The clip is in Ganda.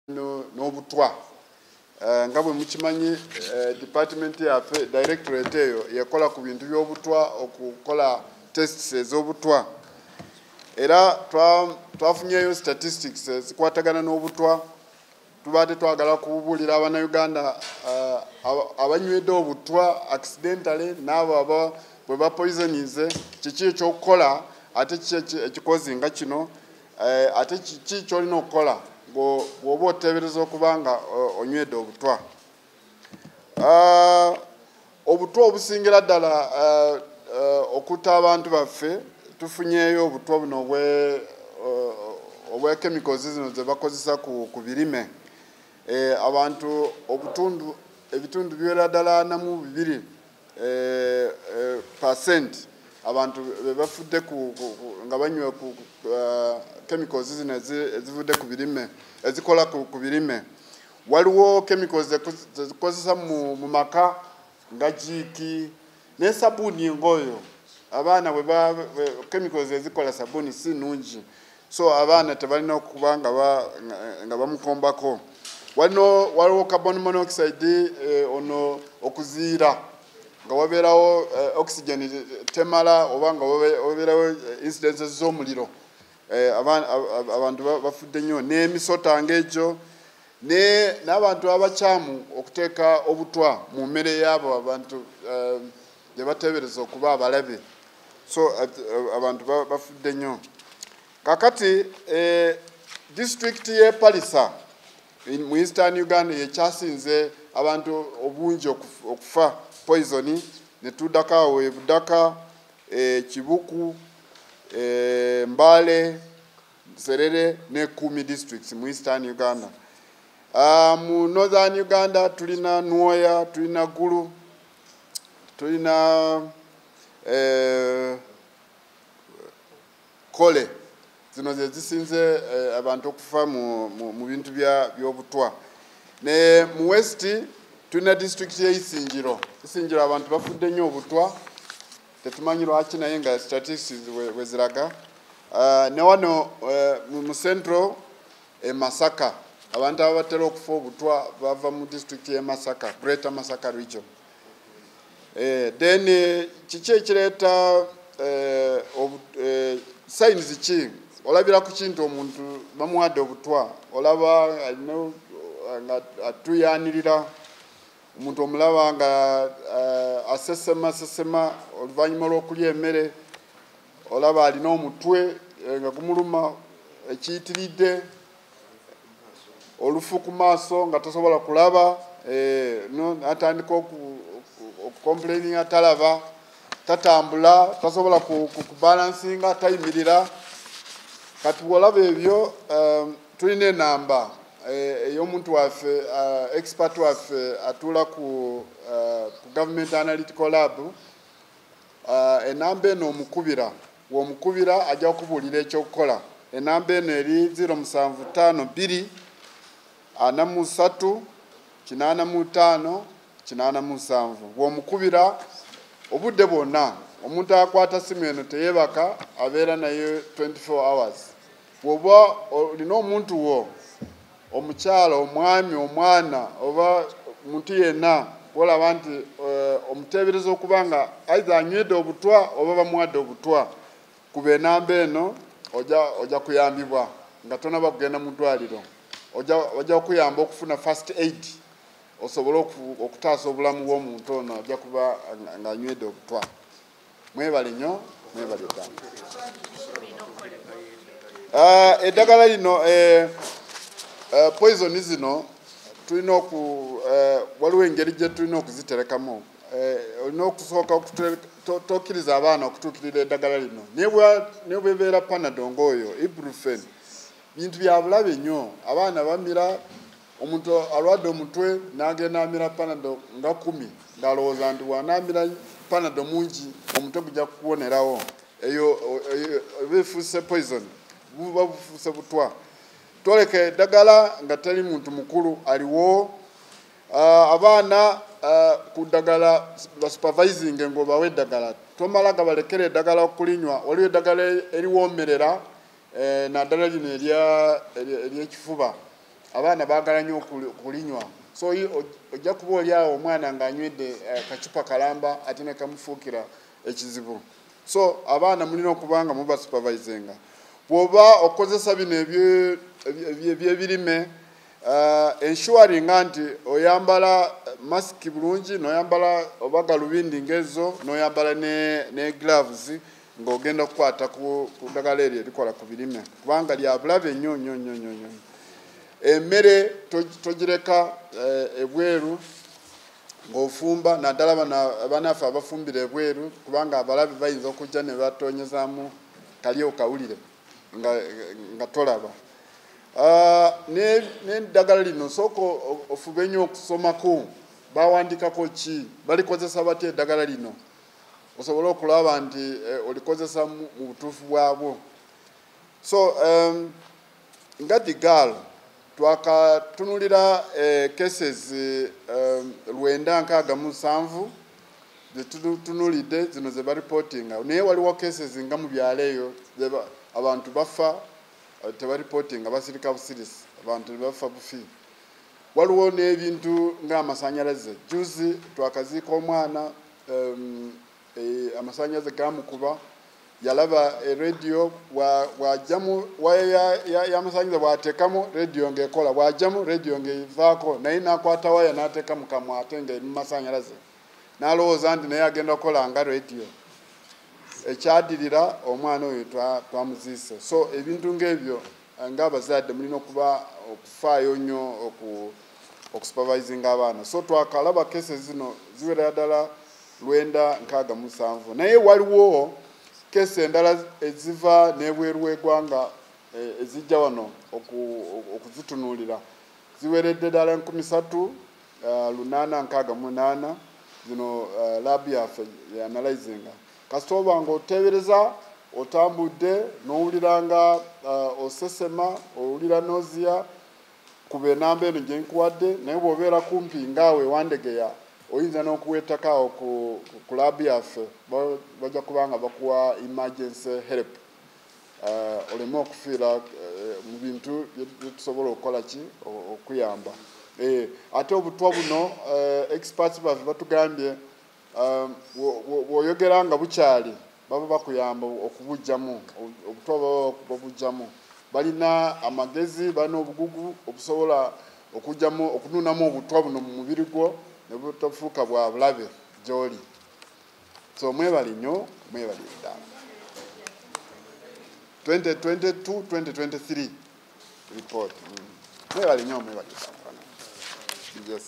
n'obutwa nga bwe mukimanyi department yaffe directorate eyo yakola ku bintu by'obutwa okukola tests ez'obutwa era twafunyeyo statistics zikwatagana n'obutwa tubadde twagala kubuulira abannayuganda abanywedde obutwa accidentally n'abo bwe bapoisonize kiki ekyokukola ate kiki ekikozi nga kino ate kiki kyolina okukola bw'oba oteebereza okuba nga onywedde obutwa. Obutwa obusingira ddala okutta abantu baffe tufunyeyo obutwa buno obwe chemicals zino ze bakozesa ku birime. Abantu ebitundu biwera ddala 42% abantu bafudde nga banywa ku chemicals zino ezivudde ku birime ezikola ku birime. Waliwo chemicals zezikozesa mu maka nga jiiki ne sabuni ngoyo abaana chemicals ezikola sabuni si nungi so abaana tebalina okuba nga bamukombako. Waliwo carbon monoxide ono okuziira nga wabeerawo oxygen temala oba nga wabeerawo incidences z'omuliro abantu bafudde nnyo n'emisota ng'egyo n'abantu abakyamu okuteeka obutwa mu mmere y'abo abantu gye bateebereza okuba abalabe so abantu bafudde nnyo. Kakati district y'e Palisa mu Eastern Uganda yekyasinze abantu obungi okufa poisoni ne tuddako awo Budaka, Kibuku, Mbale, Serere ne Kumi districts mu Eastern Uganda. Mu Northern Uganda tulina Nwoya, tulina Gulu, tulina Kole. Zino ze zisinze abantu okufa mu bintu by'obutwa. Ne mu West tulina district y'Isingiro. Isingiro abantu bafudde nnyo obutwa. Tetumanyi lwaki naye nga statistics we ziraga. Ne wano mu Central Masaka abantu ababatera okufa obutwa bava mu district y'e Masaka, Greater Masaka region. Then kiki ekireeta signs ki olabira ku kintu omuntu bamuwadde obutwa olaba nga atuyanirira omuntu omulaba nga asesema oluvannyuma lw'okulya emmere olaba alina omutwe nga gumuluma ekiyitiridde olufu ku maaso nga tasobola kulaba atandika okucomplaininga talaba tatambula tasobola kubalansinga tayimirira. Kati bw'olaba ebyo tulina enamba ey'omuntu waffe expert waffe atuula ku Government Analytical Lab. Enamba eno w'omukubira ajja kukubuulira ekyokukola. Enamba eno eri 0752 43 85 87. Bw'omukubira obudde bwonna omuntu akwata simu eno teyeebaka abeera naye 24 hours. Bw'oba olina omuntu wo omukyala omwami omwana oba muntu yenna olaba nti omuteebereza okuba nga either anywedde obutwa oba bamuwadde obutwa kuba enamba eno ojja kuyambibwa nga tonaba kugenda mu ddwaliro. Ojja kuyamba okufuna first aid osobole okutaasa obulamu bw'omuntu ono ajja kuba ng'anywedde obutwa. Mwebale nnyo, mwebale ddala. Eddagala lino poison zino tulina waliwo engeri gye tulina okuziterekamu. Olina okusooka tokkiriza abaana okutuukirira eddagala lino. Naye bwebeera Panadol ng'oyo Ibuprofen bintu bya bulabe nnyo. Abaana bamira omuntu alwadde omutwe n'agenda amira Panadol nga 10 ng'alowooza nti bw'anaamira Panadol mungi omutwe gujja kuwonerawo. Eyo beefuuse poison buba bufuuse butwa. Toleka eddagala nga teri muntu mukulu aliwo. Abaana ku ddagala basupervising ng'obawa eddagala. Tomala gabalekera eddagala okulinywa. Waliwo eddagala eriwoomerera naddala lino ery'ekifuba abaana baagala nnyo okulinywa so ojja kuba oli awo omwana ng'anywedde kacupa kalamba ate ne kamufuukira ekizibu so abaana mulina okuba nga mubasupervisinga bw'oba okozesa bino ebyebirime ensuringa nti oyambala masiki bulungi n'oyambala oba galubindi ng'ezo n'oyambala ne gloves ng'ogenda okukwata ku ddagala eryo erikola ku birime kubanga lya bulabe nnyo nnyo nnyo nnyo emmere togireka ebweru ng'ofumba naddala abanaffe abafumbira ebweru kubanga abalabe bayinza okujja ne batonyezaamu kali okawulire nga tolaba n'eddagala lino sooka ofube nnyo okusomako bawandikako ki balikozesa batya eddagala lino osobole okulaba nti olikozesa mu butuufu bwabwo so nga digal twakatunulira cases 967 zetutunulidde zino ze baripotinga naye waliwo cases nga mu byalo eyo abantu bafa tebaripotinga basirika busirisi abantu bafa bufi waliwo n'ebintu ng'amasanyalaze juzi twakaziika omwana amasanyalaze gamukuba yalaba radio bwajjamu waya y'amasanyalaze bw'ateekamu radio ng'ekola bw'ajjamu radio ng'evaako naye n'akwata waya n'ateeka mu kamwa ate ng'eri mu masanyalaze n'alowooza nti naye agenda okukola nga radio ekyadirira omwana oyo twamuziise so ebintu ng'ebyo ng'abazadde mulina okufaayo nnyo okusupervisinga abaana so twakalaba cases zino ziwerera ddala 967 naye waliwo kese endala eziva n'ebweru w'eggwanga ezijja wano okuzitunuulira ziweredde ddala 3,868 zino laabu yaffe yanalizinga kasita oba nga oteebereza otambudde n'owulira nga osesema owulira noziya kuba enamba eno gye nkuwadde naye bw'obeera kumpi ngaawe wandegeya oyinza n'okuwettako awo ku laabu yaffe bajja kuba nga bakuwa emergency help oleme okufiira mu bintu byetusobola okukola ki okuyamba ate obutwa buno experts baffe batugambye bw'oyogera nga bukyali baba bakuyamba okubujjamu obutwa baba babujjamu balina amagezi balina obugugu obusobola okunuunamu obutwa buno mu mubiri gwo ne butafuuka bwa bulabe gy'oli so mwebali nnyo mwebali ddala 2022-2023 report mwebali nnyo mwebali ddala yes